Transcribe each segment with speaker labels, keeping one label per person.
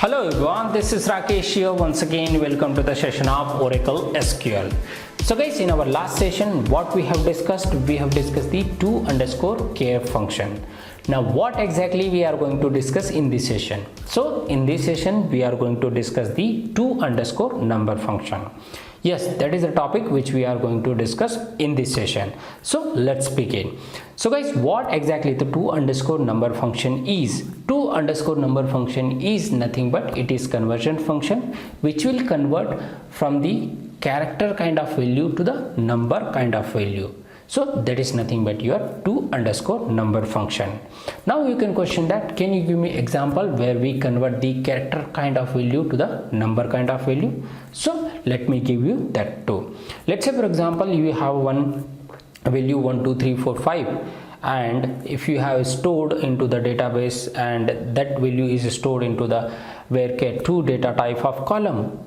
Speaker 1: Hello everyone, this is Rakesh here. Once again, welcome to the session of Oracle SQL. So guys, in our last session, what we have discussed the to_care function. Now what exactly we are going to discuss in this session? So in this session, we are going to discuss the to_number function. Yes, that is the topic which we are going to discuss in this session. So let's begin. So guys, what exactly the to_number function is? To_number function is nothing but it is conversion function which will convert from the character kind of value to the number kind of value. So that is nothing but your to_number function. Now you can question that, can you give me example where we convert the character kind of value to the number kind of value? So let me give you that too. Let's say for example you have one value 1 2 3 4 5, and if you have stored into the database and that value is stored into the varchar2 data type of column,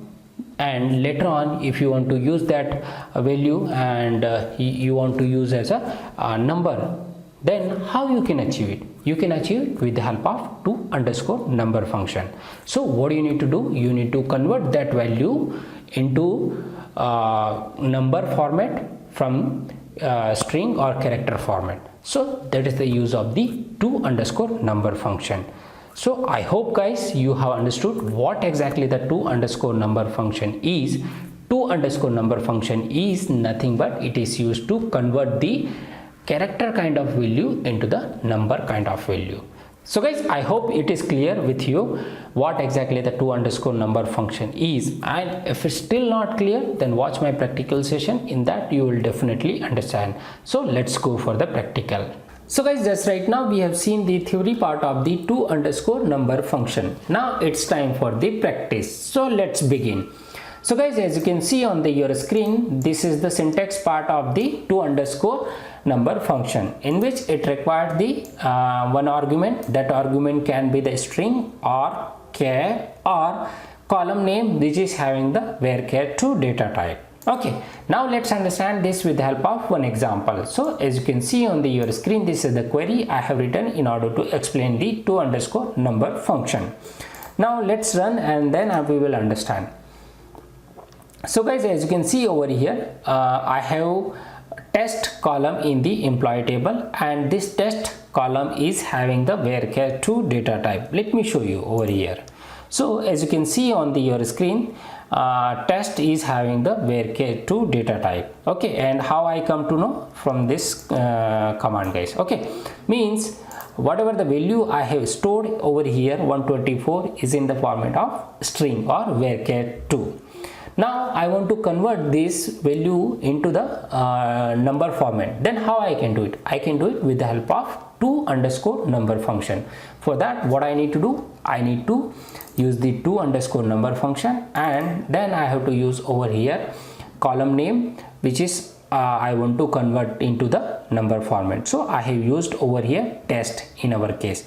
Speaker 1: and later on if you want to use that value and you want to use as a number, then how you can achieve it? You can achieve it with the help of to_number function. So what you need to do, you need to convert that value into number format from string or character format. So that is the use of the to_number function. So I hope guys you have understood what exactly the to_number function is. To_number function is nothing but it is used to convert the character kind of value into the number kind of value. So guys, I hope it is clear with you what exactly the to_number function is, and if it's still not clear, then watch my practical session. In that you will definitely understand. So let's go for the practical. So guys, just right now we have seen the theory part of the to_number function. Now it's time for the practice. So let's begin. So guys, as you can see on your screen, this is the syntax part of the to_number function, in which it required the one argument. That argument can be the string or char or column name which is having the varchar2 data type. Okay, now let's understand this with the help of one example. So as you can see on your screen, this is the query I have written in order to explain the to_number function. Now let's run and then we will understand. So guys, as you can see over here, I have test column in the employee table, and this test column is having the varchar2 data type. Let me show you over here. So as you can see on your screen, test is having the varchar2 data type. Okay, and how I come to know? From this command guys. Okay, means whatever the value I have stored over here 124 is in the format of string or varchar2. Now I want to convert this value into the number format. Then how I can do it? I can do it with the help of to_number function. For that, what I need to do? I need to use the to_number function, and then I have to use over here column name which is I want to convert into the number format. So I have used over here test in our case.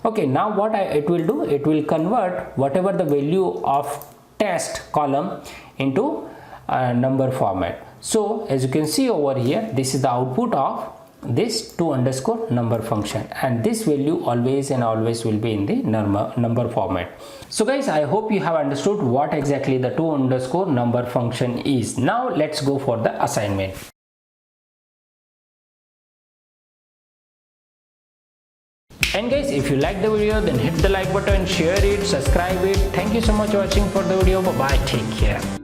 Speaker 1: Okay, now what it will do? It will convert whatever the value of test column into number format. So as you can see over here, this is the output of this to_number function, and this value always and always will be in the number format. So guys, I hope you have understood what exactly the to_number function is. Now let's go for the assignment. And guys, if you like the video, then hit the like button, share it, subscribe it. Thank you so much for watching for the video. Bye bye, take care.